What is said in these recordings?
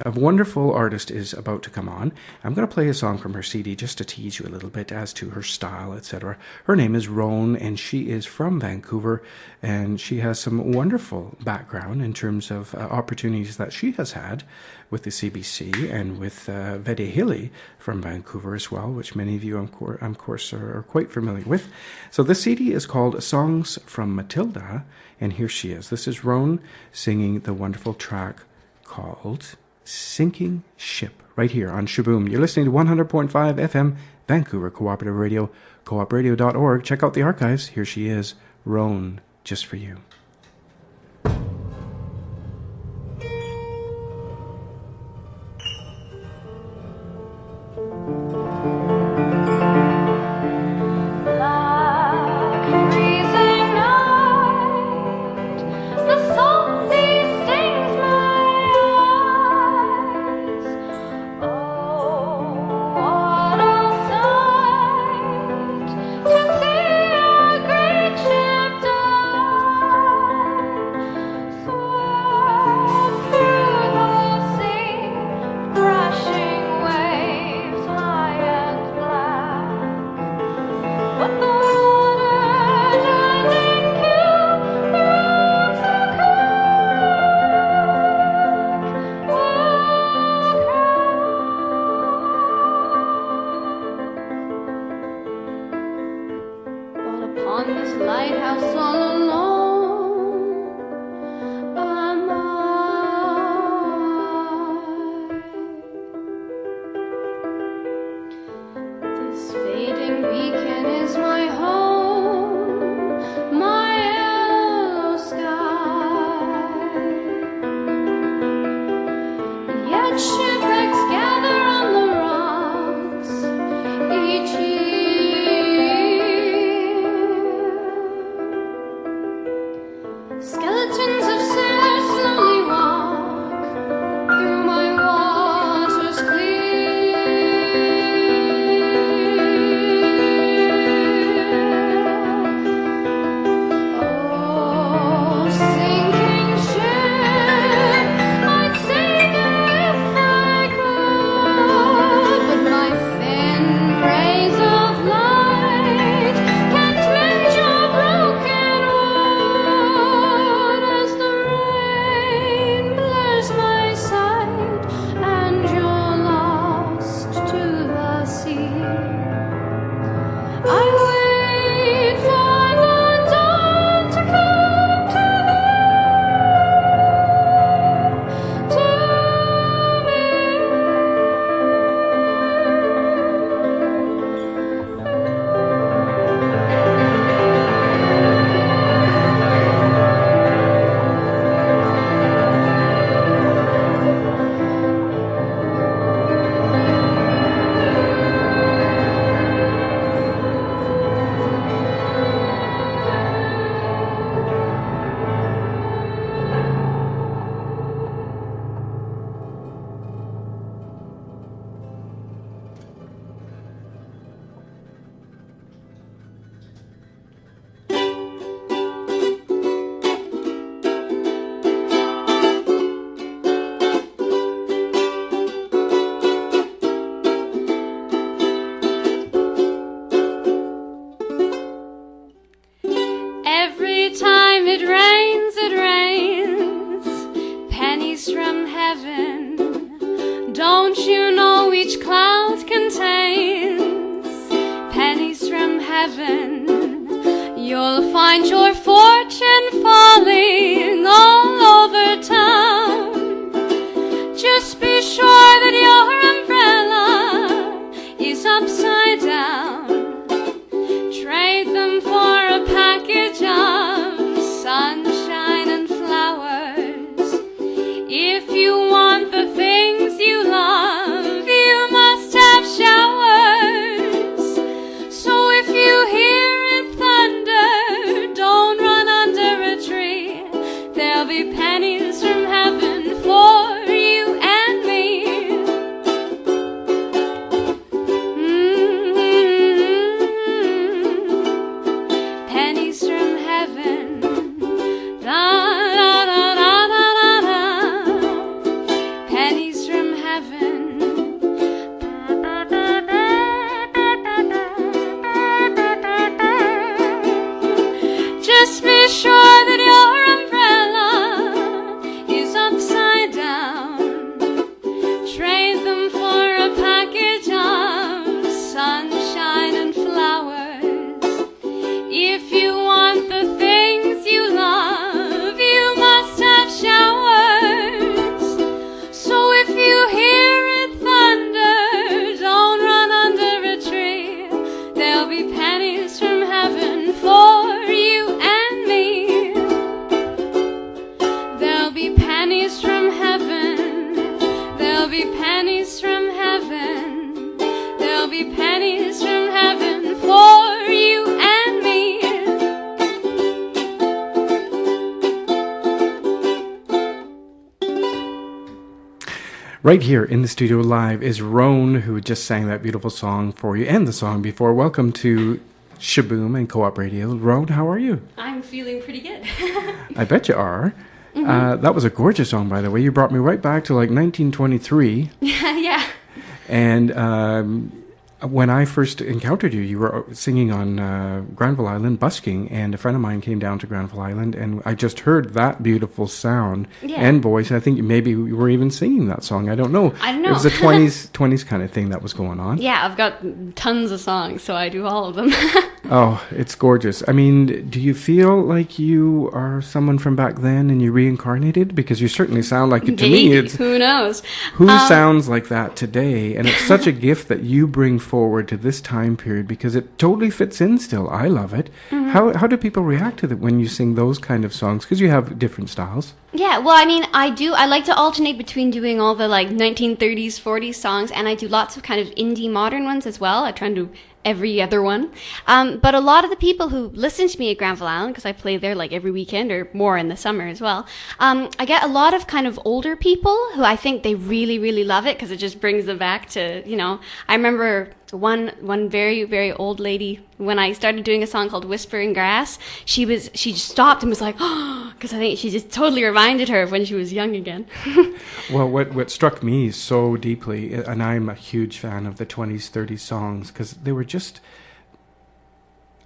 A wonderful artist is about to come on. I'm going to play a song from her CD just to tease you a little bit as to her style, etc. Her name is Roan, and she is from Vancouver, and she has some wonderful background in terms of opportunities that she has had with the CBC and with Vede Hilly from Vancouver as well, which many of you, of course, are quite familiar with. So the CD is called Songs from Matilda, and here she is. This is Roan singing the wonderful track called Sinking Ship, right here on Shaboom. You're listening to 100.5 FM, Vancouver Cooperative Radio, coopradio.org. Check out the archives. Here she is, Roan, just for you. There'll be pennies from heaven. There'll be pennies from heaven for you and me. Right here in the studio live is Roan, who just sang that beautiful song for you and the song before. Welcome to Shaboom and Co-op Radio. Roan, how are you? I'm feeling pretty good. I bet you are. That was a gorgeous song, by the way. You brought me right back to like 1923. Yeah. And when I first encountered you, you were singing on Granville Island, busking, and a friend of mine came down to Granville Island, and I just heard that beautiful sound and voice. I think maybe you were even singing that song. I don't know. It was a 20s kind of thing that was going on. Yeah, I've got tons of songs, so I do all of them. Oh, it's gorgeous. I mean, do you feel like you are someone from back then and you reincarnated? Because you certainly sound like it to me. Who knows? Who sounds like that today? And it's such a gift that you bring forward to this time period because it totally fits in still. I love it. How do people react to that when you sing those kind of songs? Because you have different styles. Yeah, well, I mean, I like to alternate between doing all the like 1930s, 40s songs, and I do lots of kind of indie modern ones as well. I try and do every other one. But a lot of the people who listen to me at Granville Island, because I play there like every weekend or more in the summer as well, I get a lot of kind of older people who I think they really, really love it because it just brings them back to, you know, I remember one very, very old lady, when I started doing a song called Whispering Grass, she just stopped and was like, oh, because I think she just totally reminded her of when she was young again. Well, what struck me so deeply, and I'm a huge fan of the 20s, 30s songs, because they were just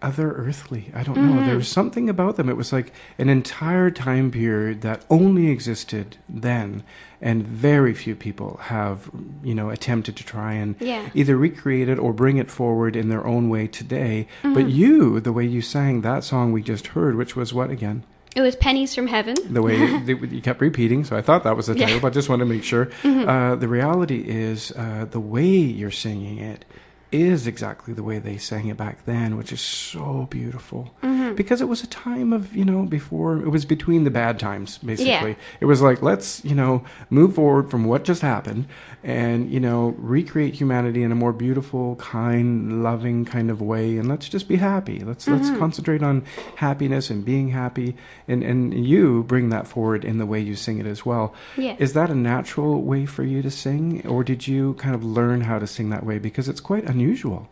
other earthly. I don't know. There was something about them. It was like an entire time period that only existed then, and very few people have, you know, attempted to try and either recreate it or bring it forward in their own way today. But you, the way you sang that song we just heard, which was what again? It was Pennies from Heaven. The way you kept repeating, so I thought that was the title, but I just wanted to make sure. The reality is the way you're singing it is exactly the way they sang it back then, which is so beautiful. Because it was a time of, you know, before, it was between the bad times, basically. It was like, let's, you know, move forward from what just happened and, you know, recreate humanity in a more beautiful, kind, loving kind of way, and let's just be happy. Let's concentrate on happiness and being happy, and you bring that forward in the way you sing it as well. Is that a natural way for you to sing, or did you kind of learn how to sing that way? Because it's quite unusual.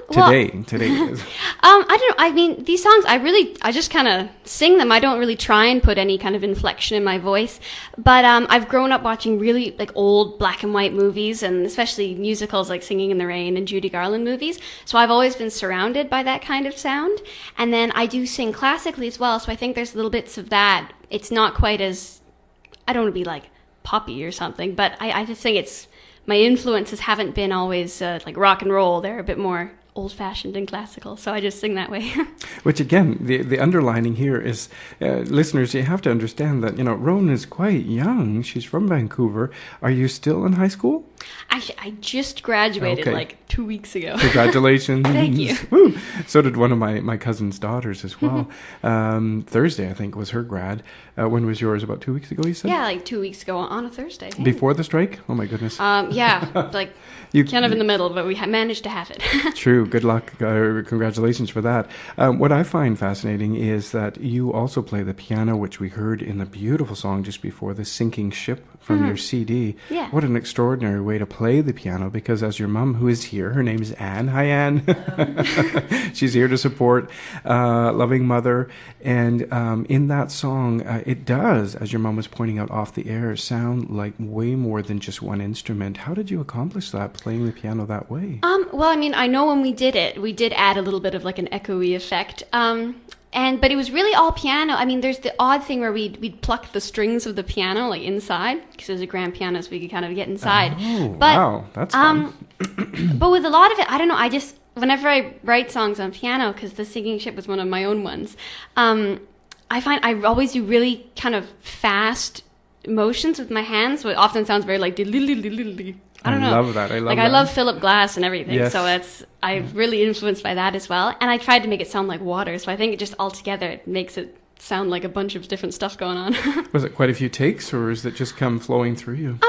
Today it is. I don't know. I mean, these songs, I just kind of sing them. I don't really try and put any kind of inflection in my voice. But I've grown up watching really like old black and white movies, and especially musicals like Singing in the Rain and Judy Garland movies. So I've always been surrounded by that kind of sound. And then I do sing classically as well. So I think there's little bits of that. It's not quite as, I don't want to be like poppy or something, but I just think it's, my influences haven't been always like rock and roll. They're a bit more old-fashioned and classical, so I just sing that way. Which again, the underlining here is, listeners, you have to understand that, you know, Roan is quite young. She's from Vancouver. Are you still in high school? Actually, I just graduated like 2 weeks ago. Congratulations. Thank you. Woo. So did one of my cousin's daughters as well. Thursday, I think, was her grad. When was yours? About 2 weeks ago, you said? Yeah, like 2 weeks ago on a Thursday. Before the strike? Oh, my goodness. Yeah, like kind of in the middle, but we managed to have it. True. Good luck. Congratulations for that. What I find fascinating is that you also play the piano, which we heard in the beautiful song just before, The Sinking Ship, from your CD. Yeah. What an extraordinary way to play the piano, because as your mom, who is here, her name is Anne. Hi, Anne. She's here to support loving mother. And in that song, it does, as your mom was pointing out off the air, sound like way more than just one instrument. How did you accomplish that, playing the piano that way? Well, I mean, I know when we did it, we did add a little bit of like an echoey effect. But it was really all piano. I mean, there's the odd thing where we'd pluck the strings of the piano like inside, because there's a grand piano, so we could kind of get inside. Oh, wow, that's fun. But with a lot of it, I don't know, whenever I write songs on piano, because The Sinking Ship was one of my own ones, I find I always do really kind of fast motions with my hands, so it often sounds very like I don't know. I love that. I love Philip Glass and everything. Yes. So I'm really influenced by that as well. And I tried to make it sound like water. So I think it just altogether it makes it sound like a bunch of different stuff going on. Was it quite a few takes, or is it just come flowing through you?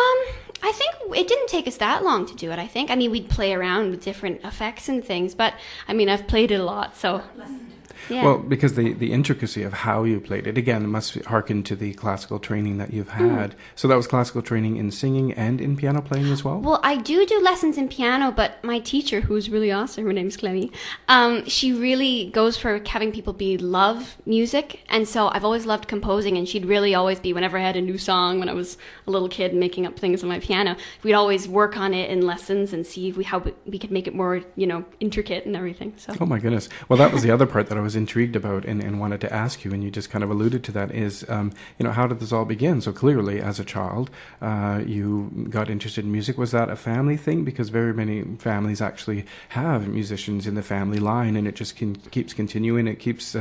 I it didn't take us that long to do it, I think. I mean, we'd play around with different effects and things, but I mean, I've played it a lot, so... Yeah. Well, because the intricacy of how you played it, again, it must harken to the classical training that you've had. So that was classical training in singing and in piano playing as well? Well, I do lessons in piano, but my teacher, who's really awesome, her name's Clemmy, she really goes for having people love music. And so I've always loved composing, and she'd really always be, whenever I had a new song when I was a little kid making up things on my piano, we'd always work on it in lessons and see how we could make it more, intricate and everything. So. Oh my goodness. Well, that was the other part that I was intrigued about and wanted to ask you, and you just kind of alluded to that, is, how did this all begin? So clearly, as a child, you got interested in music. Was that a family thing? Because very many families actually have musicians in the family line, and it just keeps continuing. It keeps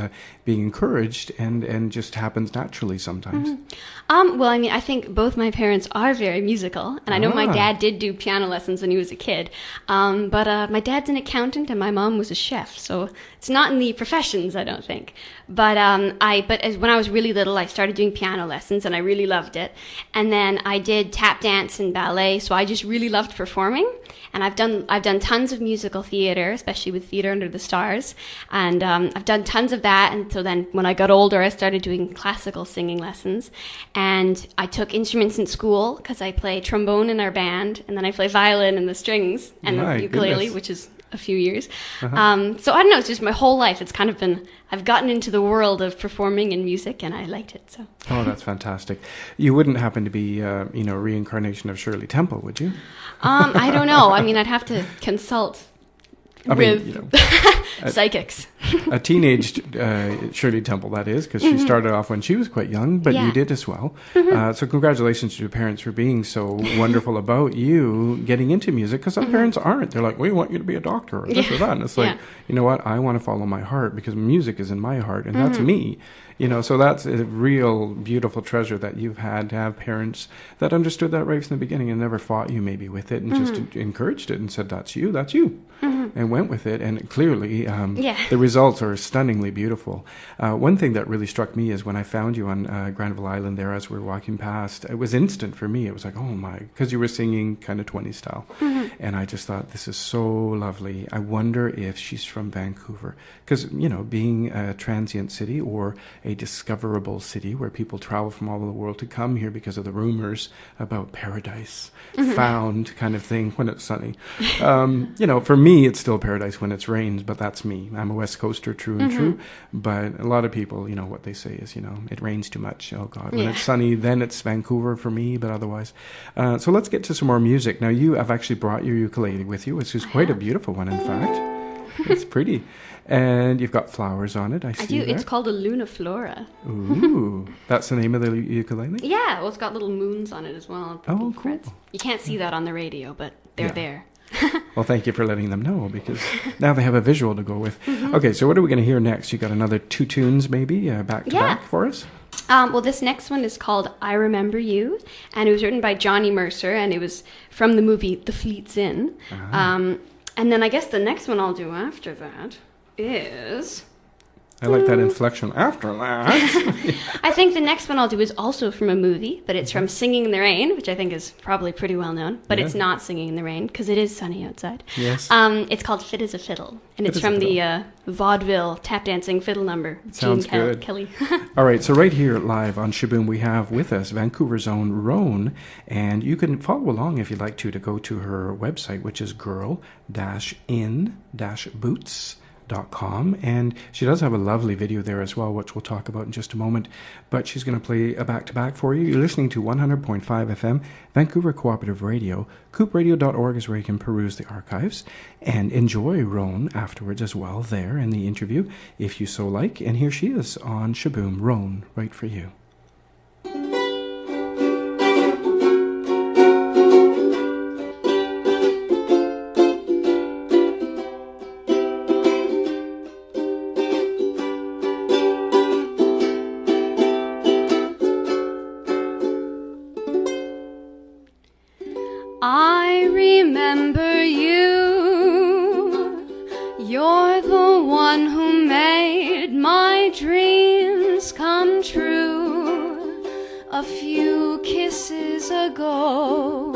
being encouraged and just happens naturally sometimes. Mm-hmm. Well, I mean, I think both my parents are very musical, and I know my dad did do piano lessons when he was a kid, but my dad's an accountant and my mom was a chef, so it's not in the professions, I don't think. But when I was really little, I started doing piano lessons, and I really loved it. And then I did tap dance and ballet, so I just really loved performing. And I've done tons of musical theater, especially with Theater Under the Stars, and I've done tons of that. And so then, when I got older, I started doing classical singing lessons, and I took instruments in school because I play trombone in our band, and then I play violin and the strings and the ukulele, which is a few years. So I don't know, it's just my whole life. It's kind of been, I've gotten into the world of performing and music, and I liked it. So. Oh, that's fantastic. You wouldn't happen to be, a reincarnation of Shirley Temple, would you? I don't know. I mean, I'd have to consult with psychics. A teenage Shirley Temple, that is, because she started off when she was quite young, but you did as well. So congratulations to your parents for being so wonderful about you getting into music, because some parents aren't. They're like, we want you to be a doctor or this or that. And it's like, you know what? I want to follow my heart because music is in my heart, and that's me. So that's a real beautiful treasure that you've had to have parents that understood that right from the beginning and never fought you maybe with it and just encouraged it and said, that's you, and went with it. And clearly, the results are stunningly beautiful. One thing that really struck me is when I found you on Granville Island there as we were walking past, it was instant for me. It was like, oh my, because you were singing kind of 20s style. And I just thought, this is so lovely. I wonder if she's from Vancouver. Because, being a transient city or a discoverable city where people travel from all over the world to come here because of the rumors about paradise, found kind of thing when it's sunny. For me, it's still paradise when it's rains, but that's me. I'm a West Coaster, true and true. But a lot of people, what they say is, it rains too much. Oh, God. When it's sunny, then it's Vancouver for me, but otherwise. So let's get to some more music. Now, you have actually brought your ukulele with you, which is quite a beautiful one, in fact. It's pretty. And you've got flowers on it, I see. It's called a Luna Flora. Ooh. That's the name of the ukulele? Yeah, well, it's got little moons on it as well. Oh, cool. Frets. You can't see that on the radio, but they're there. Well, thank you for letting them know, because now they have a visual to go with. Okay, so what are we going to hear next? You got another 2 tunes maybe back to back for us? Well, this next one is called I Remember You, and it was written by Johnny Mercer, and it was from the movie The Fleet's Inn. And then I guess the next one I'll do after that is... I like that inflection, after that. I think the next one I'll do is also from a movie, but it's from Singing in the Rain, which I think is probably pretty well known, but it's not Singing in the Rain, because it is sunny outside. Yes. It's called Fit as a Fiddle, and it's from the vaudeville tap dancing fiddle number. Sounds good. Kelly. All right, so right here live on Shaboom, we have with us Vancouver's own Roan, and you can follow along if you'd like to go to her website, which is girl-in-boots.com, and she does have a lovely video there as well, which we'll talk about in just a moment. But she's going to play a back-to-back for you. You're listening to 100.5 FM, Vancouver Cooperative Radio. CoopRadio.org is where you can peruse the archives and enjoy Roan afterwards as well there in the interview, if you so like. And here she is on Shaboom, Roan, right for you. I remember you. You're the one who made my dreams come true a few kisses ago.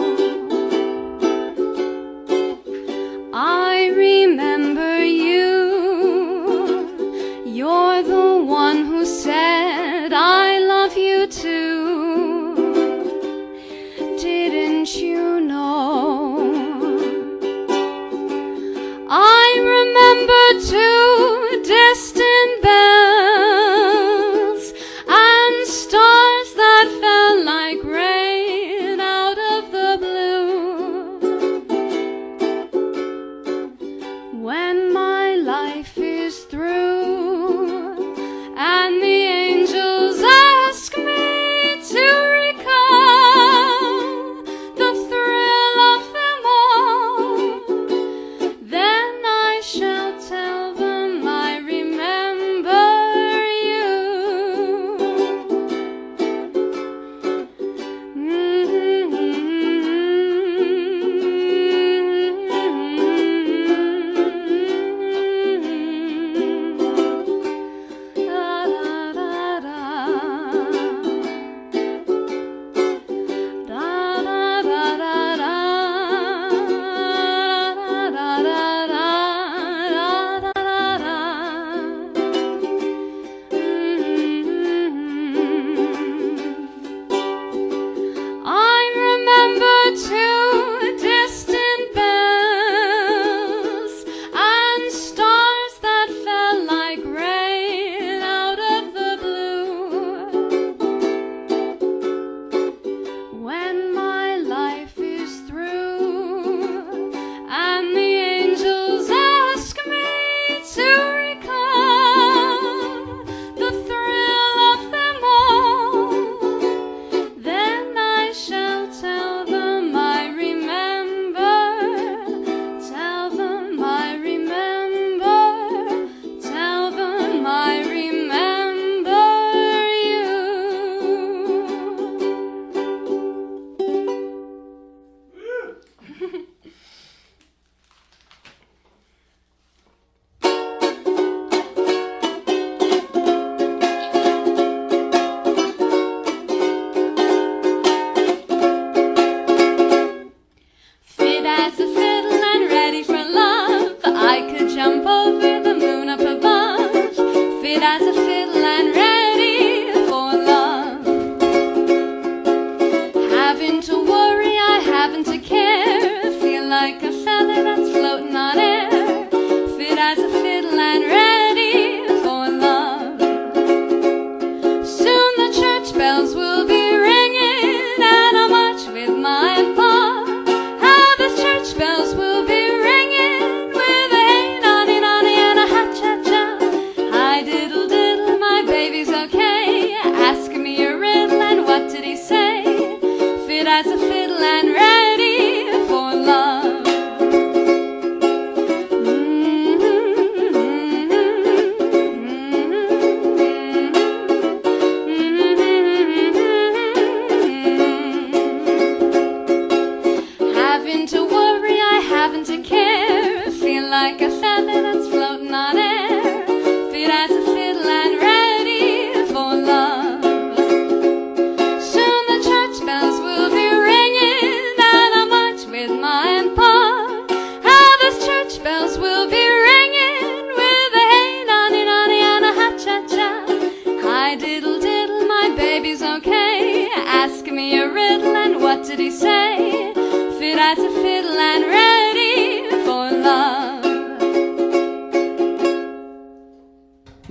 got a fiddle and ready for love.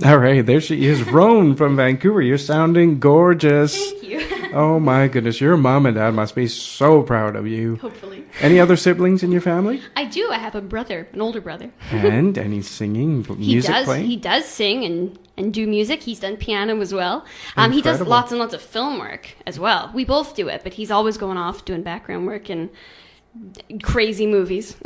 All right, there she is, Roan from Vancouver. You're sounding gorgeous. Thank you. Oh my goodness, your mom and dad must be so proud of you. Hopefully. Any other siblings in your family? I do. I have a brother, an older brother. And he's singing, music playing? He does sing and do music. He's done piano as well. He does Incredible. lots and lots of film work as well. We both do it, but he's always going off doing background work and crazy movies.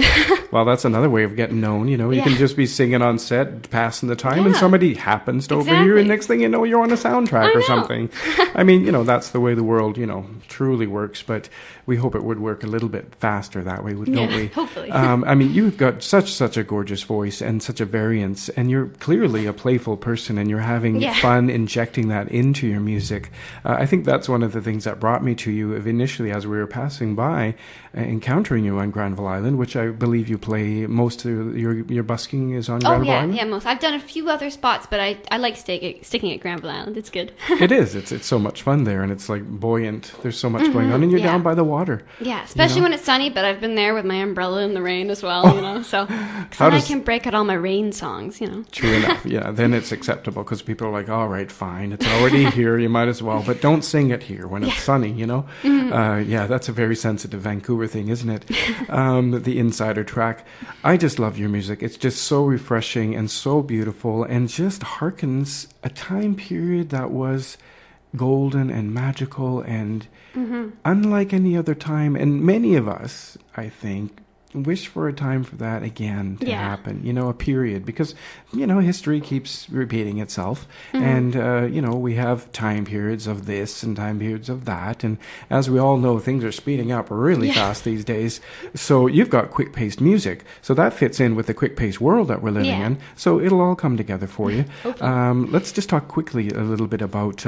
Well, that's another way of getting known. You know, you can just be singing on set, passing the time, and somebody happens to overhear, and next thing you know, you're on a soundtrack or something. I mean, you know, that's the way the world, you know, truly works, but we hope it would work a little bit faster that way, don't we? Hopefully. I mean, you've got such a gorgeous voice and such a variance, and you're clearly a playful person, and you're having fun injecting that into your music. I think that's one of the things that brought me to you initially as we were passing by, encountering you on Granville Island, which I believe you play most of your busking is on Granville Island. Yeah, most. I've done a few other spots, but I like sticking at Granville Island. It's good. It is. It's so much fun there, and it's like buoyant. There's so much going on, and you're down by the water. Yeah, especially when it's sunny, but I've been there with my umbrella in the rain as well, you know, so then I can break out all my rain songs, you know. True enough, yeah, then it's acceptable because people are like, all right, fine, it's already here, you might as well, but don't sing it here when it's sunny, you know. Yeah, that's a very sensitive Vancouver thing, isn't it? The Insider track. I just love your music. It's just so refreshing and so beautiful and just harkens a time period that was golden and magical and unlike any other time. And many of us, I think, wish for a time for that again to happen, you know, a period, because, you know, history keeps repeating itself. And, you know, we have time periods of this and time periods of that. And as we all know, things are speeding up really fast these days. So you've got quick-paced music. So that fits in with the quick-paced world that we're living in. So it'll all come together for you. Let's just talk quickly a little bit about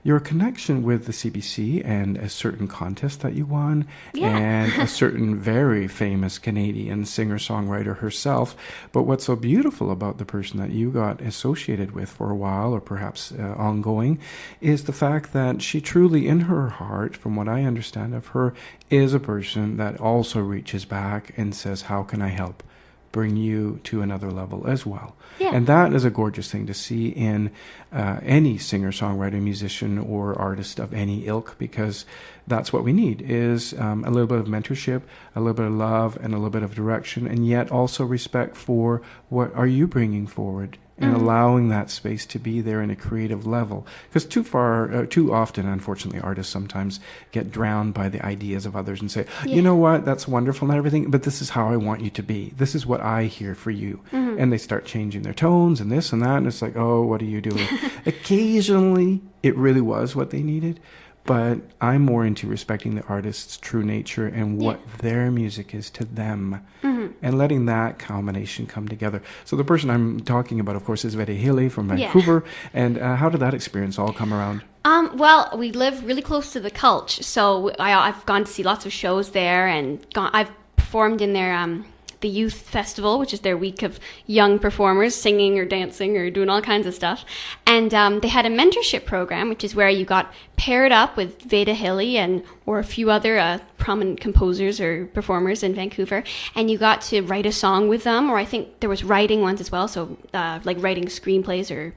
your connection with the CBC and a certain contest that you won and a certain very famous Canadian singer-songwriter herself. But what's so beautiful about the person that you got associated with for a while, or perhaps ongoing, is the fact that she truly, in her heart, from what I understand of her, is a person that also reaches back and says, how can I help bring you to another level as well? And that is a gorgeous thing to see in any singer-songwriter, musician, or artist of any ilk, because that's what we need, is a little bit of mentorship, a little bit of love, and a little bit of direction, and yet also respect for what are you bringing forward, and allowing that space to be there in a creative level. Because too often, unfortunately, artists sometimes get drowned by the ideas of others and say, you know what, that's wonderful and everything, but this is how I want you to be. This is what I hear for you. And they start changing their tones and this and that, and it's like, oh, what are you doing? Occasionally, it really was what they needed. But I'm more into respecting the artist's true nature and what their music is to them, and letting that combination come together. So the person I'm talking about, of course, is Vede Hilly from Vancouver. And how did that experience all come around? Well, we live really close to the Cultch, so I've gone to see lots of shows there, and I've performed in their the Youth Festival, which is their week of young performers singing or dancing or doing all kinds of stuff. And they had a mentorship program, which is where you got paired up with Veda Hilly or a few other prominent composers or performers in Vancouver, and you got to write a song with them, or I think there was writing ones as well, so like writing screenplays or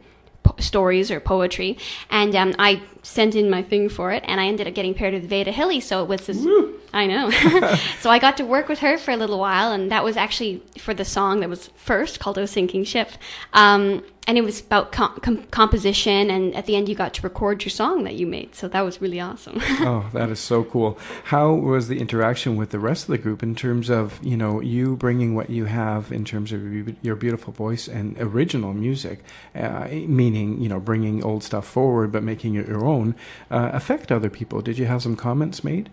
stories or poetry. And I sent in my thing for it, and I ended up getting paired with Veda Hilly, so it was this... Woo! I know. So I got to work with her for a little while, and that was actually for the song that was first, called O Sinking Ship. And it was about composition, and at the end you got to record your song that you made, so that was really awesome. Oh, that is so cool. How was the interaction with the rest of the group in terms of, you know, you bringing what you have in terms of your beautiful voice and original music, meaning, you know, bringing old stuff forward but making it your own, affect other people? Did you have some comments made?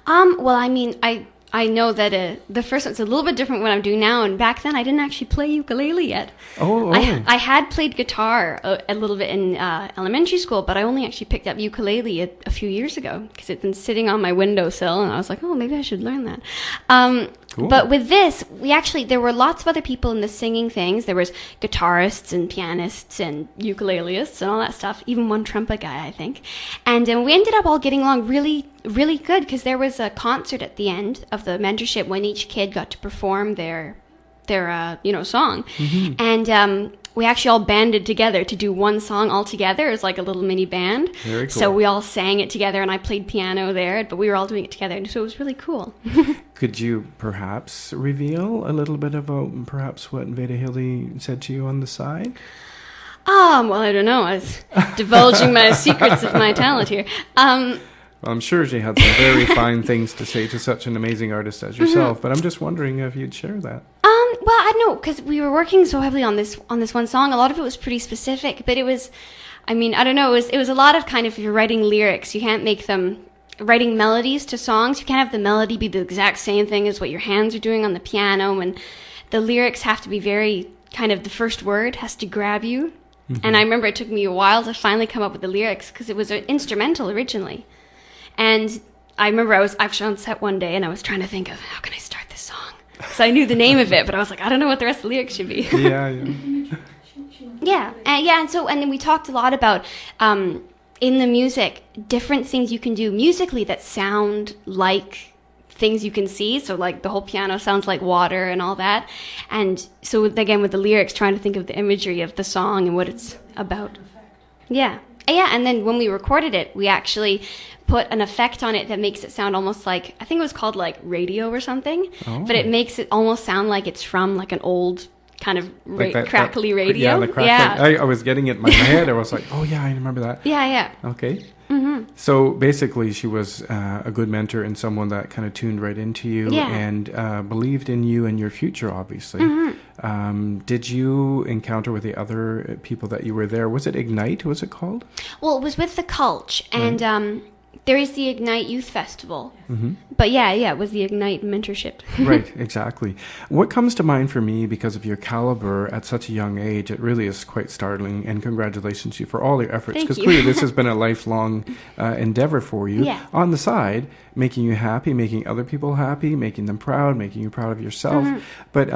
Well, I mean, I know that the first one's a little bit different what I'm doing now, and back then I didn't actually play ukulele yet. I had played guitar a little bit in elementary school, but I only actually picked up ukulele a few years ago because it'd been sitting on my windowsill, and I was like, oh, maybe I should learn that. Cool. But with this, there were lots of other people in the singing things. There was guitarists and pianists and ukuleleists and all that stuff. Even one trumpet guy, I think. And we ended up all getting along really, really good because there was a concert at the end of the mentorship when each kid got to perform their song. Mm-hmm. And we actually all banded together to do one song all together. It was like a little mini band. Very cool. So we all sang it together, and I played piano there, but we were all doing it together, so it was really cool. Could you perhaps reveal a little bit about perhaps what Veda Hilly said to you on the side? Well, I don't know. I was divulging my secrets of my talent here. Well, I'm sure she had some very fine things to say to such an amazing artist as yourself, but I'm just wondering if you'd share that. Well, I don't know, because we were working so heavily on this one song. A lot of it was pretty specific, but it was, I don't know, it was a lot of kind of, if you're writing lyrics, you can't make them, writing melodies to songs, you can't have the melody be the exact same thing as what your hands are doing on the piano, and the lyrics have to be very, kind of, the first word has to grab you. Mm-hmm. And I remember it took me a while to finally come up with the lyrics, because it was an instrumental originally. And I remember I was actually on set one day, and I was trying to think of, how can I start this song? So I knew the name of it, but I was like, I don't know what the rest of the lyrics should be. Yeah. And then we talked a lot about, in the music, different things you can do musically that sound like things you can see. So like the whole piano sounds like water and all that. And so again, with the lyrics, trying to think of the imagery of the song and what it's about. Yeah. And then when we recorded it, we actually put an effect on it that makes it sound almost like, I think it was called like radio or something, but it makes it almost sound like it's from like an old kind of crackly radio. Yeah, the crackly. I was getting it in my head. I was like, oh yeah, I remember that. Yeah. Okay. Mm-hmm. So basically she was a good mentor and someone that kind of tuned right into you and believed in you and your future, obviously. Mm-hmm. Did you encounter with the other people that you were there? Was it Ignite, was it called? Well, it was with the Culture, and there is the Ignite Youth Festival. Mm-hmm. But it was the Ignite mentorship. Right, exactly. What comes to mind for me, because of your caliber at such a young age, it really is quite startling, and congratulations to you for all your efforts, because clearly this has been a lifelong endeavor for you. Yeah. On the side, making you happy, making other people happy, making them proud, making you proud of yourself. Mm-hmm. But,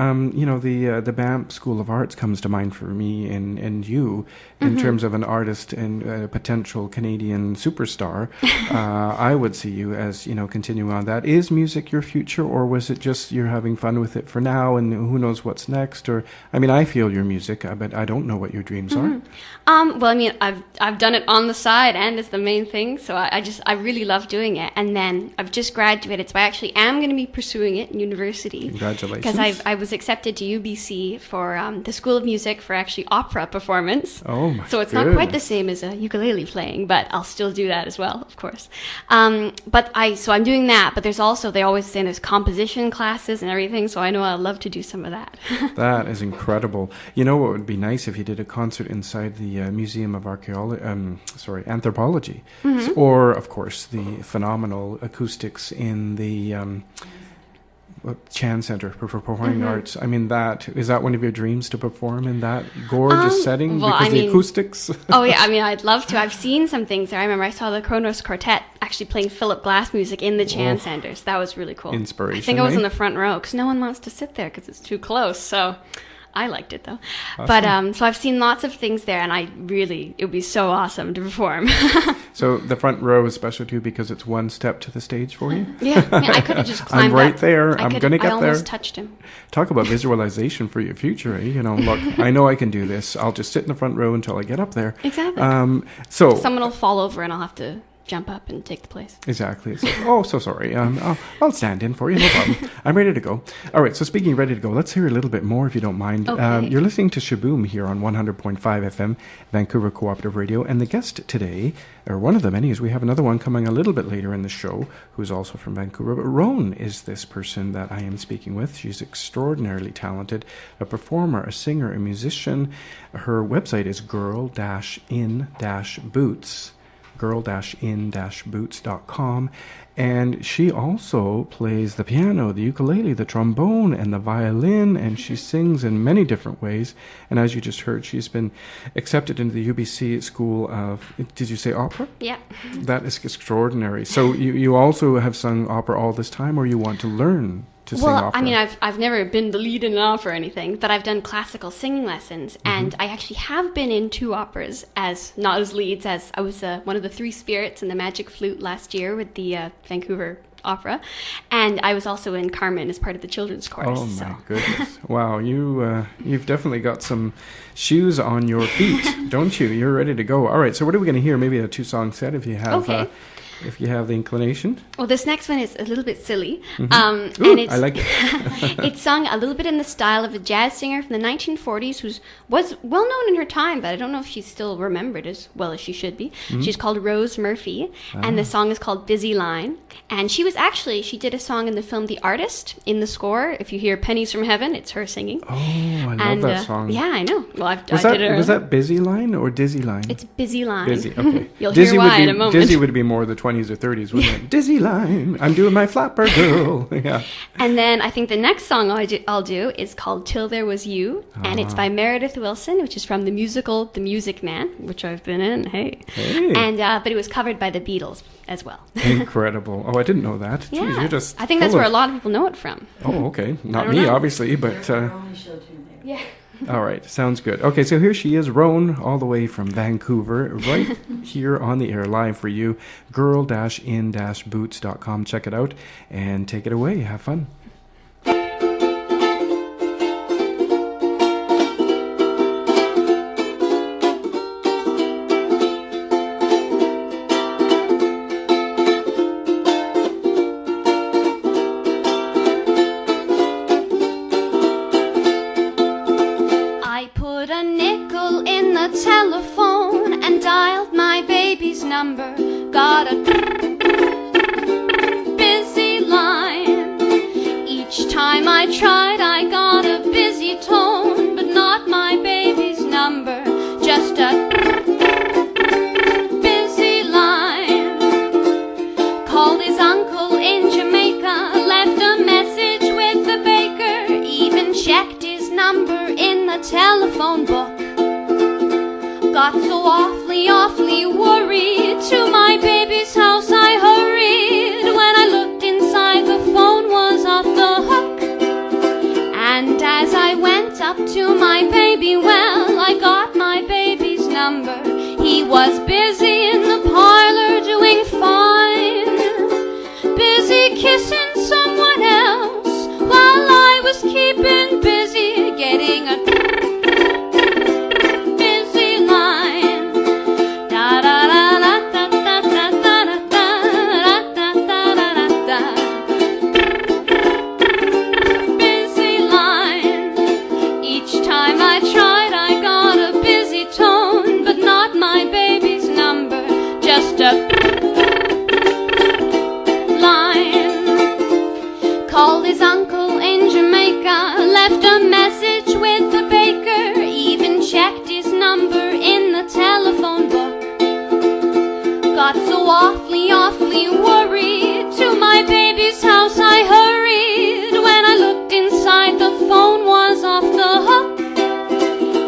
the Banff School of Arts comes to mind for me and you in terms of an artist and a potential Canadian superstar. I would see you as, continuing on that. Is music your future, or was it just you're having fun with it for now and who knows what's next? Or, I feel your music, but I don't know what your dreams are. Well, I've done it on the side and it's the main thing. So I really love doing it. And then I've just graduated, so I actually am going to be pursuing it in university. Congratulations. Because I was accepted to UBC for the School of Music for actually opera performance. Oh my So it's not quite the same as a ukulele playing, but I'll still do that as well, of course. So I'm doing that, but there's also, they always say there's composition classes and everything, so I know I'd love to do some of that. That is incredible. You know what would be nice if you did a concert inside the Museum of Anthropology, or of course the phenomenal acoustics in the Chan Center for Performing Arts. Is that one of your dreams, to perform in that gorgeous setting? Because the acoustics? I'd love to. I've seen some things there. I remember I saw the Kronos Quartet actually playing Philip Glass music in the Chan Center. So that was really cool. Inspiration. I think I was in the front row because no one wants to sit there because it's too close. So I liked it though. Awesome. But so I've seen lots of things there, and it would be so awesome to perform. So the front row is special too because it's one step to the stage for you? Yeah, I could have just climbed I'm right up. there. I'm going to get there. I almost touched him. Talk about visualization for your future. Look, I know I can do this. I'll just sit in the front row until I get up there. Exactly. So someone will fall over and I'll have to jump up and take the place. Exactly. It's like, oh, so sorry. I'll stand in for you. No problem. I'm ready to go. All right. So speaking of ready to go, let's hear a little bit more if you don't mind. Okay. You're listening to Shaboom here on 100.5 FM, Vancouver Cooperative Radio. And the guest today, or one of the many, is we have another one coming a little bit later in the show, who's also from Vancouver. But Roan is this person that I am speaking with. She's extraordinarily talented, a performer, a singer, a musician. Her website is girl-in-boots. girl-in-boots.com, and she also plays the piano, the ukulele, the trombone, and the violin, and she sings in many different ways. And as you just heard, she's been accepted into the UBC School of, did you say opera? Yeah. That is extraordinary. So you also have sung opera all this time, or you want to learn? to sing opera? I mean, I've never been the lead in an opera or anything, but I've done classical singing lessons, and I actually have been in 2 operas not as leads, as I was one of the 3 spirits in the Magic Flute last year with the Vancouver Opera, and I was also in Carmen as part of the children's chorus. Oh my goodness! Wow, you've definitely got some shoes on your feet, don't you? You're ready to go. All right, so what are we going to hear? Maybe a 2-song set if you have. Okay. If you have the inclination. Well, this next one is a little bit silly. Ooh, and it's, I like it. It's sung a little bit in the style of a jazz singer from the 1940s who was well known in her time, but I don't know if she's still remembered as well as she should be. She's called Rose Murphy, and the song is called Busy Line. And she did a song in the film The Artist in the score. If you hear Pennies from Heaven, it's her singing. Oh, I love that song. Yeah, I know. Well, was that Busy Line or Dizzy Line? It's Busy Line. Busy, okay. You'll hear why in a moment. Dizzy would be more the 20s or 30s, wouldn't it? Dizzy Line, I'm doing my flapper girl. Yeah. And then I think the next song I'll do is called Till There Was You, and it's by Meredith Wilson, which is from the musical The Music Man, which I've been in. Hey. And but it was covered by the Beatles as well. Incredible. Oh, I didn't know that. Yeah. Jeez, you're just I think that's where a lot of people know it from. Oh, okay. Not me, obviously, but Yeah. all right, sounds good. Okay, so here she is, Roan, all the way from Vancouver, right here on the air, live for you, girl-in-boots.com. Check it out and take it away. Have fun. Telephone and dialed my baby's number. Got a busy line. Each time I tried, I got a busy tone, but not my baby's number. Just a busy line. Called his uncle in Jamaica, left a message with the baker, even checked his number in the telephone book. Got so awfully worried, to my baby's house I hurried. When I looked inside, the phone was off the hook. And as I went up to my baby, well, I got my baby's number. He was busy in the parlor doing fine, busy kissing someone else, while I was keeping busy getting a line. Called his uncle in Jamaica, left a message with the baker, even checked his number in the telephone book. Got so awfully worried, to my baby's house I hurried. When I looked inside, the phone was off the hook.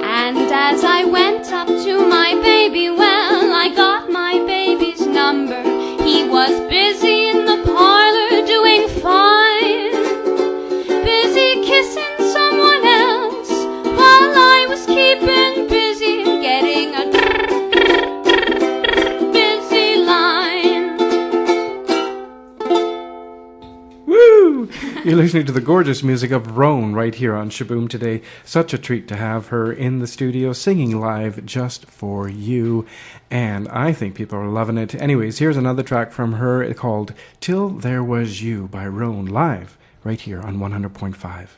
And as I went up to my baby, well, I got my baby's number. He was busy in the parlor doing fine, busy kissing someone else, while I was keeping busy getting a busy line. Woo! You're listening to the gorgeous music of Roan right here on Shaboom today. Such a treat to have her in the studio singing live just for you. And I think people are loving it. Anyways, here's another track from her called Till There Was You by Roan, live right here on 100.5.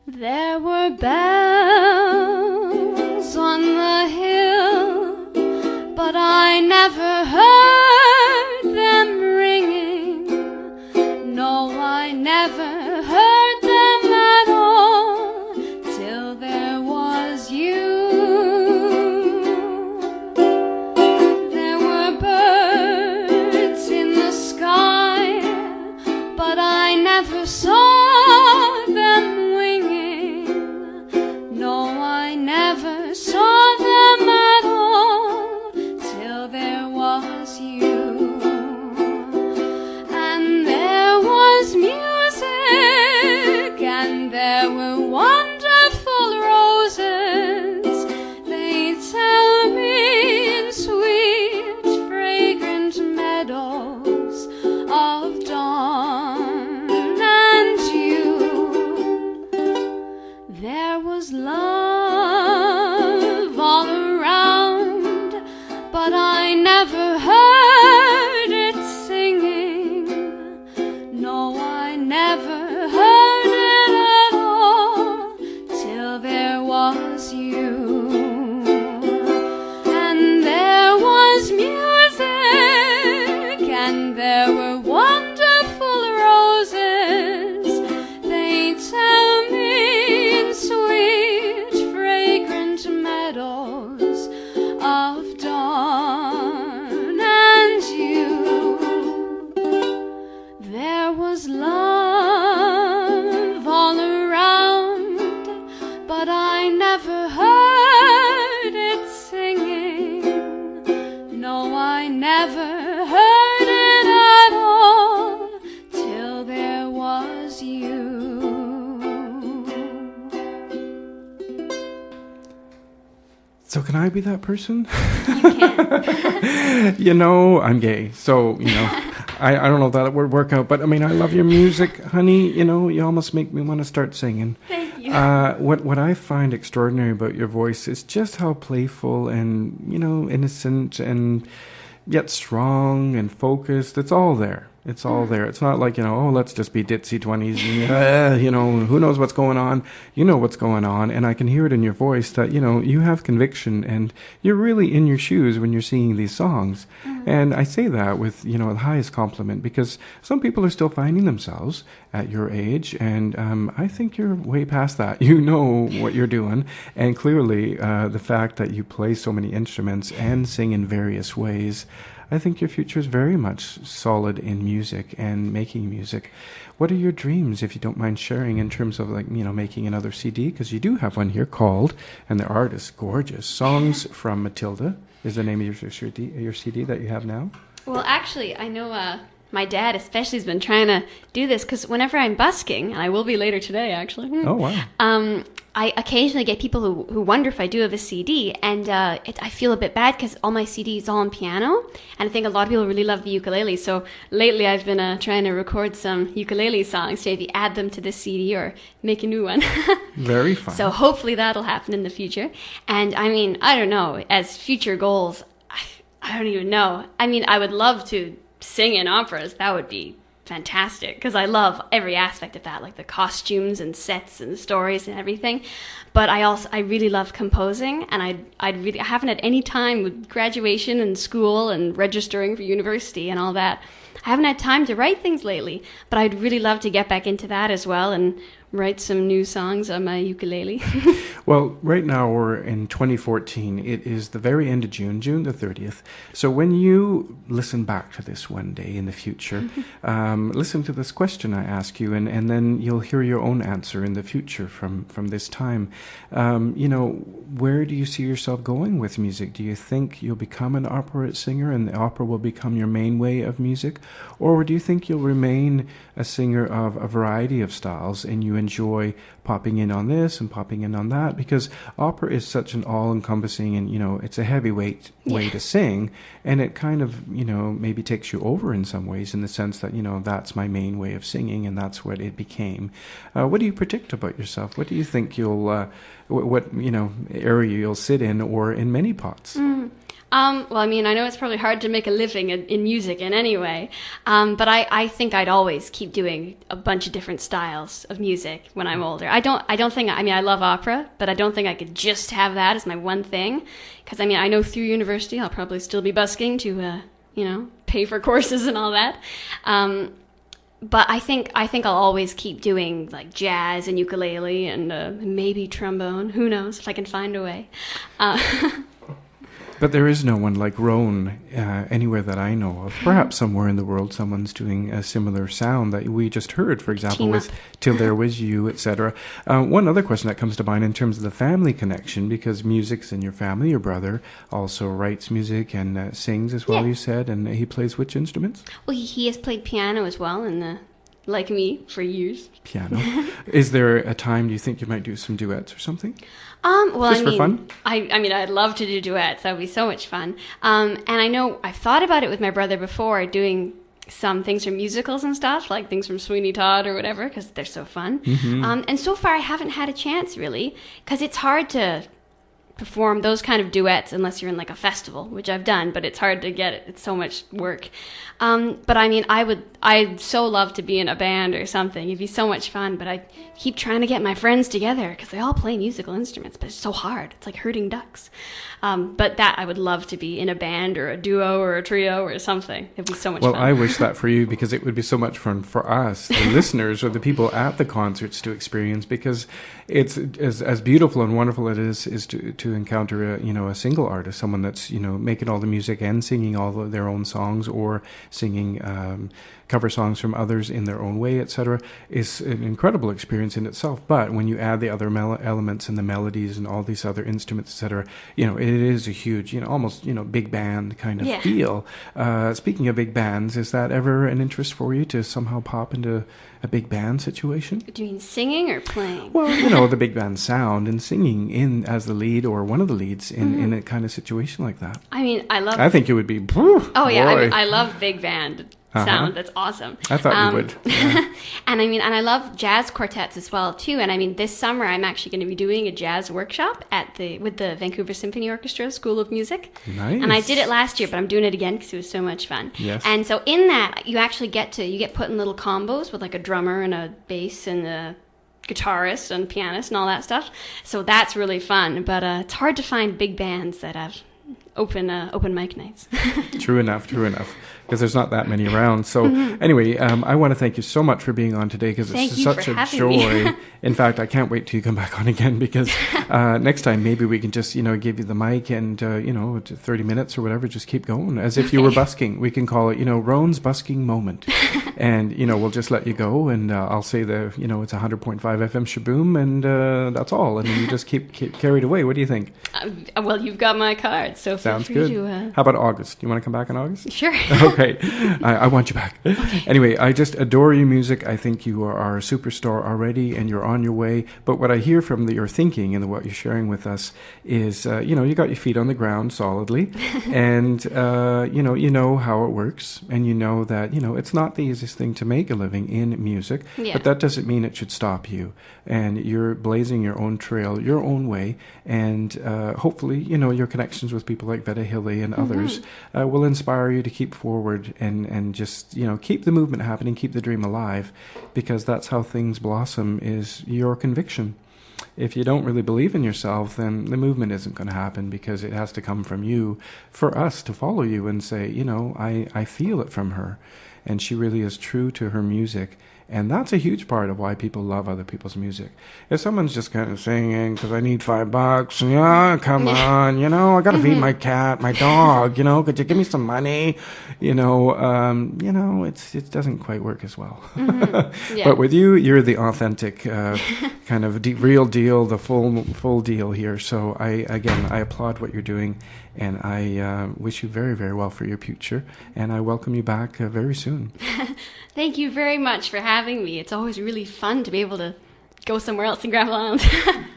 There were bells on the hill, but I never heard them ringing. No, I never heard them at all, till there was you. There were birds in the sky, but I never saw them winging. No, I never saw them at all till there was you. And there was music, and there were wonderful roses. They tell me in sweet, fragrant meadows of dawn. And you, there was love all around, but I never heard it singing. No, I never heard it at all till there was you. And there was music, and there were wonderful roses. They tell me in sweet, fragrant meadows of dawn. And you, there was love all around, but I never heard it singing. No, I never heard it at all till there was you. So can I be that person? You can. You know, I'm gay, so, you know, I don't know if that would work out, but I mean, I love your music, honey. You know, you almost make me want to start singing. Thank you. What I find extraordinary about your voice is just how playful and, you know, innocent and yet strong and focused. It's all there. It's all there. It's not like, you know, oh, let's just be ditzy 20s and, you know, who knows what's going on. You know what's going on. And I can hear it in your voice that, you know, you have conviction and you're really in your shoes when you're singing these songs. And I say that with, you know, the highest compliment, because some people are still finding themselves at your age. And I think you're way past that. You know what you're doing. And clearly the fact that you play so many instruments and sing in various ways, I think your future is very much solid in music and making music. What are your dreams, if you don't mind sharing, in terms of, like, you know, making another CD? Because you do have one here called, and the art is gorgeous, Songs from Matilda is the name of your CD that you have now. Well, actually, I know my dad especially has been trying to do this, because whenever I'm busking, and I will be later today, actually. Oh, wow. I occasionally get people who wonder if I do have a CD, and I feel a bit bad because all my CD is all on piano, and I think a lot of people really love the ukulele. So lately I've been trying to record some ukulele songs to maybe add them to this CD or make a new one. Very fun. So hopefully that'll happen in the future. And I mean, I don't know, as future goals, I don't even know. I mean, I would love to sing in operas. That would be fantastic, because I love every aspect of that, like the costumes and sets and stories and everything. But I really love composing, and I haven't had any time with graduation and school and registering for university and all that. I haven't had time to write things lately, but I'd really love to get back into that as well and write some new songs on my ukulele. Well, right now we're in 2014. It is the very end of June the 30th. So when you listen back to this one day in the future, listen to this question I ask you, and then you'll hear your own answer in the future from this time. You know, where do you see yourself going with music? Do you think you'll become an opera singer and the opera will become your main way of music? Or do you think you'll remain a singer of a variety of styles and you enjoy popping in on this and popping in on that? Because opera is such an all-encompassing, and, you know, it's a heavyweight way to sing, and it kind of, you know, maybe takes you over in some ways, in the sense that, you know, that's my main way of singing and that's what it became. What do you predict about yourself? What do you think you'll, what, you know, area you'll sit in, or in many pots? Well, I mean, I know it's probably hard to make a living in music in any way, but I think I'd always keep doing a bunch of different styles of music when I'm older. I don't think, I mean, I love opera, but I don't think I could just have that as my one thing, because, I mean, I know through university I'll probably still be busking to, you know, pay for courses and all that. But I think I'll always keep doing, like, jazz and ukulele and maybe trombone. Who knows if I can find a way. But there is no one like Roan anywhere that I know of. Perhaps somewhere in the world someone's doing a similar sound that we just heard, for example, with Till There Was You, etc. One other question that comes to mind in terms of the family connection, because music's in your family. Your brother also writes music and sings as well, you said, and he plays which instruments? Well, he has played piano as well, and like me, for years. Piano. Is there a time, do you think you might do some duets or something? Well, Just for fun? I mean, I'd love to do duets. That would be so much fun. And I know I've thought about it with my brother before, doing some things from musicals and stuff, like things from Sweeney Todd or whatever, because they're so fun. And so far, I haven't had a chance, really, because it's hard to perform those kind of duets unless you're in like a festival, which I've done, but it's hard to get it. It's so much work. But I mean, I'd so love to be in a band or something. It'd be so much fun, but I keep trying to get my friends together because they all play musical instruments, but it's so hard. It's like herding ducks. But that I would love to be in a band or a duo or a trio or something. It'd be so much fun. Well, I wish that for you, because it would be so much fun for us, the listeners or the people at the concerts, to experience, because it's as beautiful and wonderful it is to encounter a single artist, someone that's making all the music and singing all of their own songs, or singing cover songs from others in their own way, etc., is an incredible experience in itself. But when you add the other elements and the melodies and all these other instruments, etc., it is a huge, almost big band kind of feel. Speaking of big bands, is that ever an interest for you to somehow pop into a big band situation? Do you mean singing or playing? Well, the big band sound and singing in as the lead or one of the leads in a kind of situation like that. I mean, I think it would be. I love big band sound. That's awesome. I thought you would. Yeah. And I love jazz quartets as well too. And I mean, this summer I'm actually going to be doing a jazz workshop with the Vancouver Symphony Orchestra School of Music. Nice. And I did it last year, but I'm doing it again because it was so much fun. Yes. And so in that, you actually get put in little combos with like a drummer and a bass and a guitarist and pianist and all that stuff. So that's really fun. But it's hard to find big bands that have open mic nights. True enough. Because there's not that many around. So anyway, I want to thank you so much for being on today, because it's such a joy. In fact, I can't wait till you come back on again, because next time maybe we can just, give you the mic and, 30 minutes or whatever, just keep going as if you were busking. We can call it, Roan's busking moment. And, we'll just let you go, and I'll say it's 100.5 FM Shaboom, and that's all. And then you just keep carried away. What do you think? Well, you've got my card, so sounds good. How about August? You want to come back in August? Sure. Okay. I want you back. Okay. Anyway, I just adore your music. I think you are a superstar already, and you're on your way. But what I hear from your thinking and what you're sharing with us is, you got your feet on the ground solidly, and, you know how it works, and you know that, it's not the easiest thing to make a living in music, but that doesn't mean it should stop you. And you're blazing your own trail, your own way, and hopefully, your connections with people like Vetta Hilly and others will inspire you to keep forward and just, keep the movement happening, keep the dream alive, because that's how things blossom, is your conviction. If you don't really believe in yourself, then the movement isn't going to happen, because it has to come from you for us to follow you and say, I feel it from her, and she really is true to her music. And that's a huge part of why people love other people's music. If someone's just kind of singing because I need $5, come on, I got to feed my cat, my dog, could you give me some money? It doesn't quite work as well. But with you, you're the authentic kind of real deal, the full deal here. So I applaud what you're doing, and I wish you very, very well for your future. And I welcome you back very soon. Thank you very much for having me. It's always really fun to be able to go somewhere else in Granville Island.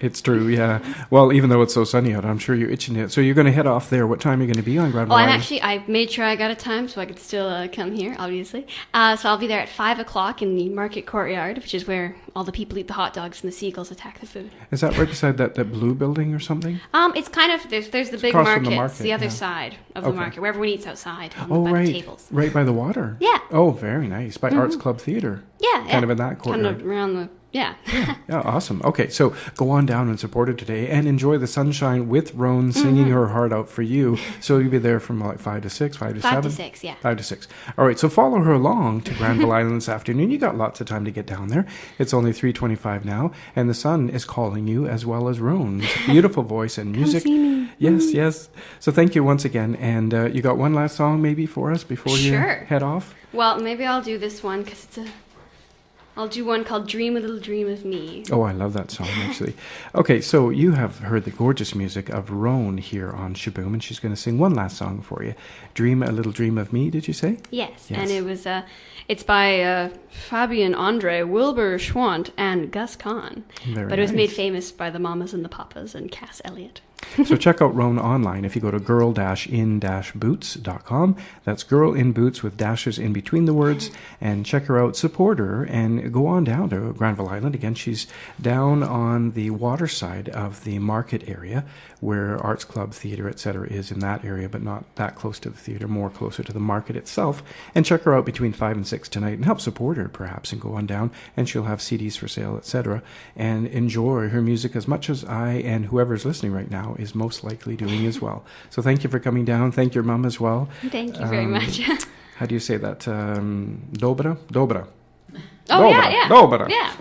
It's true, yeah. Well, even though it's so sunny out, I'm sure you're itching it. So you're going to head off there. What time are you going to be on Granville Island? I made sure I got a time so I could still come here, obviously. So I'll be there at 5 o'clock in the market courtyard, which is where all the people eat the hot dogs and the seagulls attack the food. Is that right beside that blue building or something? It's kind of, there's the big market. It's the other side of the market, where everyone eats outside by the tables. Right by the water? Yeah. Oh, very nice. By Arts Club Theatre? Yeah. Kind of in that courtyard. Kind of around the... Yeah. Yeah, awesome. Okay, so go on down and support her today and enjoy the sunshine with Roan singing her heart out for you. So you'll be there from like 5 to 6, 5 to 7? 5 to 6, yeah. 5 to 6. All right, so follow her along to Granville Island this afternoon. You got lots of time to get down there. It's only 3:25 now, and the sun is calling you as well as Roan's beautiful voice and music. Come see me. Yes, yes. So thank you once again. And you got one last song maybe for us before you head off? Well, maybe I'll do this one because I'll do one called Dream a Little Dream of Me. Oh, I love that song, actually. Okay, so you have heard the gorgeous music of Roan here on Shaboom, and she's going to sing one last song for you. Dream a Little Dream of Me, did you say? Yes. And it's by Fabian Andre, Wilbur Schwant, and Gus Kahn. But it was made famous by the Mamas and the Papas and Cass Elliot. So check out Roan online if you go to girl-in-boots.com. That's girl in boots with dashes in between the words. And check her out, support her, and go on down to Granville Island. Again, she's down on the water side of the market area where Arts Club, Theatre, etc. is in that area, but not that close to the theatre, more closer to the market itself. And check her out between 5 and 6 tonight and help support her, perhaps, and go on down. And she'll have CDs for sale, etc. And enjoy her music as much as I and whoever's listening right now is most likely doing as well. So thank you for coming down. Thank your mum as well. Thank you very much. How do you say that? Dobra? Dobra. Oh, Dobra. yeah. Dobra. Yeah.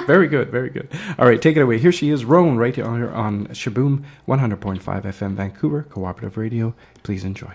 Very good, very good. All right, take it away. Here she is, Roan, right here on Shaboom 100.5 FM Vancouver, Cooperative Radio. Please enjoy.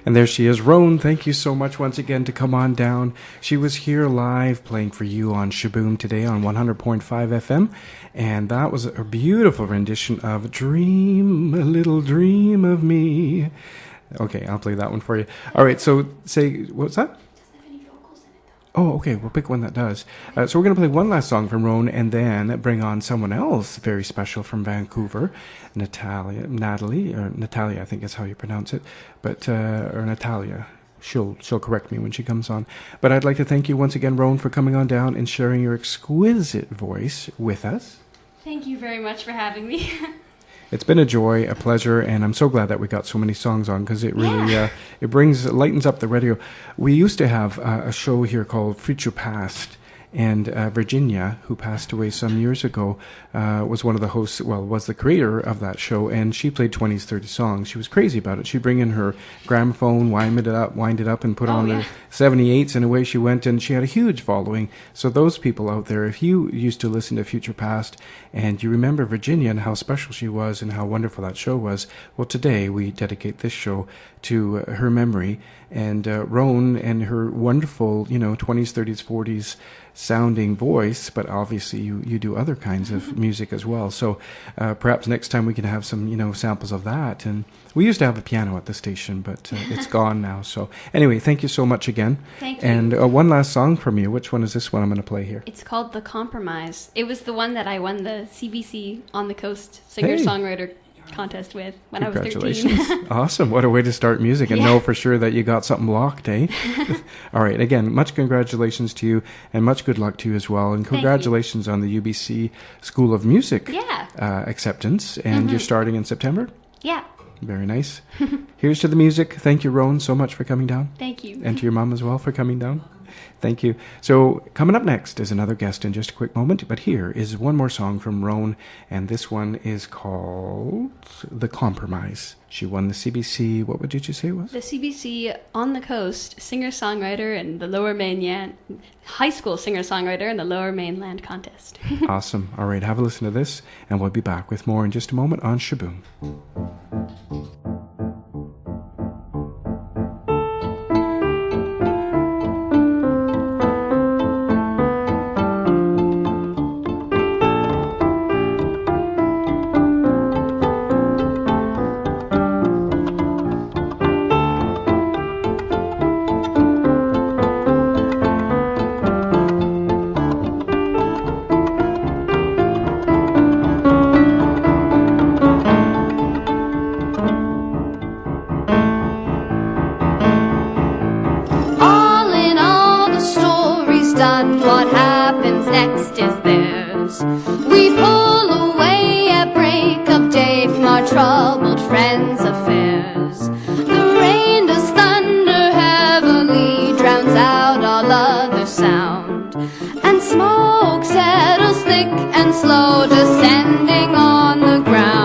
And there she is, Roan. Thank you so much once again to come on down. She was here live playing for you on Shaboom today on 100.5 FM. And that was a beautiful rendition of Dream, a Little Dream of Me. Okay, I'll play that one for you. All right, so say, what's that? Oh, okay, we'll pick one that does. So we're going to play one last song from Roan and then bring on someone else very Special from Vancouver, Natalia, I think is how you pronounce it, but or Natalia. she'll correct me when she comes on. But I'd like to thank you once again, Roan, for coming on down and sharing your exquisite voice with us. Thank you very much for having me. It's been a joy, a pleasure, and I'm so glad that we got so many songs on, because it really it lightens up the radio. We used to have a show here called Future Past, and Virginia, who passed away some years ago, was one of the hosts, was the creator of that show, and she played 20s, 30 songs. She was crazy about it. She'd bring in her gramophone, wind it up, and put on the 78s, and away she went, and she had a huge following. So those people out there, if you used to listen to Future Past, and you remember Virginia and how special she was and how wonderful that show was, well, today we dedicate this show to her memory, and Roan and her wonderful, 20s, 30s, 40s sounding voice, but obviously you do other kinds of music as well. So perhaps next time we can have some, samples of that. And we used to have a piano at the station, but it's gone now. So anyway, thank you so much again. Thank you. And one last song from you. Which one is this one I'm going to play here? It's called The Compromise. It was the one that I won the CBC On the Coast singer-songwriter contest with when I was 13. Congratulations. Awesome. What a way to start music and know for sure that you got something locked, eh? All right. Again, much congratulations to you and much good luck to you as well. And congratulations on the UBC School of Music acceptance. And you're starting in September? Yeah. Very nice. Here's to the music. Thank you, Roan, so much for coming down. Thank you. And to your mom as well for coming down. Thank you. So coming up next is another guest in just a quick moment, but here is one more song from Roan, and this one is called The Compromise. She won the CBC, what did you say it was? The CBC On the Coast singer-songwriter and the Lower Mainland high school singer-songwriter in the Lower Mainland contest. Awesome. All right, have a listen to this, and we'll be back with more in just a moment on Shaboom. What happens next is theirs. We pull away at break of day from our troubled friends' affairs. The rain does thunder heavily, drowns out all other sound, and smoke settles thick and slow, descending on the ground.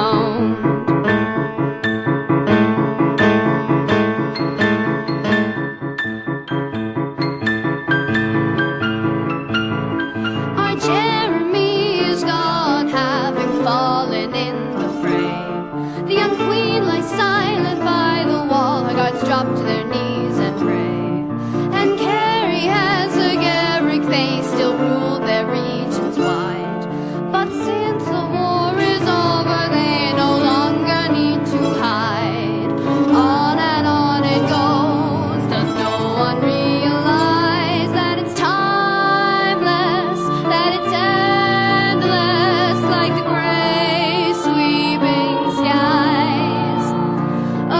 Drop to their knees and pray, and Carrie has a Garrick, they still rule their regions wide. But since the war is over, they no longer need to hide. On and on it goes, does no one realize that it's timeless, that it's endless, like the gray sweeping skies. Oh,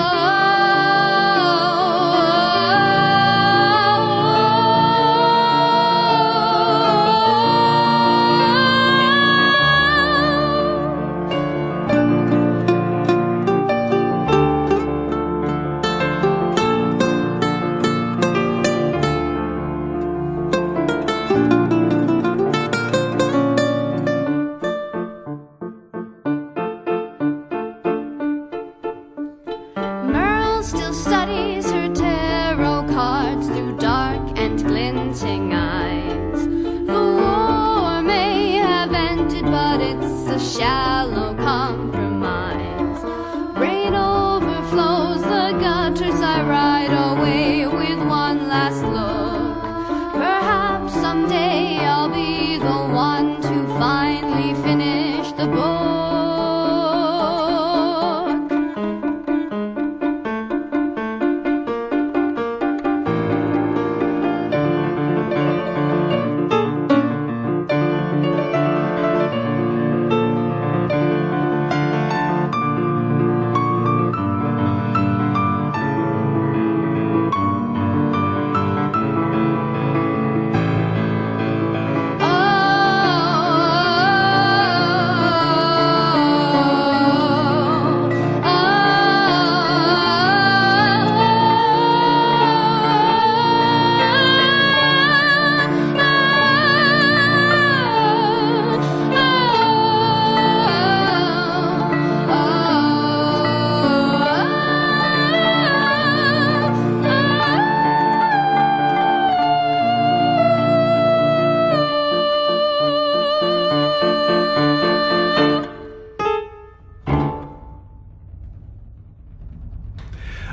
still studies her tarot cards through dark and glinting eyes. The war may have ended, but it's a shallow compromise. Rain overflows the gutters, I ride away with one last look. Perhaps someday I'll be the one to finally finish the book.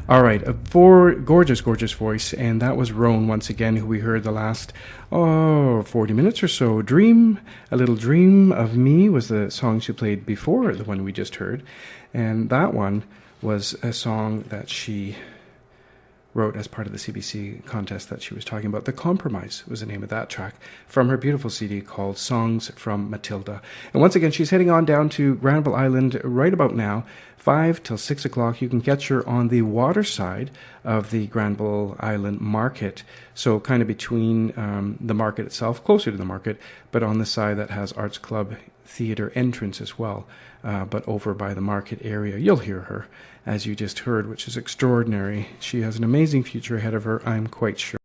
All right, for gorgeous, gorgeous voice, and that was Roan once again, who we heard the last 40 minutes or so. A Little Dream of Me was the song she played before the one we just heard, and that one was a song that she wrote as part of the CBC contest that she was talking about. The Compromise was the name of that track from her beautiful CD called Songs from Matilda. And once again, she's heading on down to Granville Island right about now, 5 till 6 o'clock. You can catch her on the water side of the Granville Island Market. So kind of between the market itself, closer to the market, but on the side that has Arts Club Theatre entrance as well. But over by the market area, you'll hear her, as you just heard, which is extraordinary. She has an amazing future ahead of her, I'm quite sure.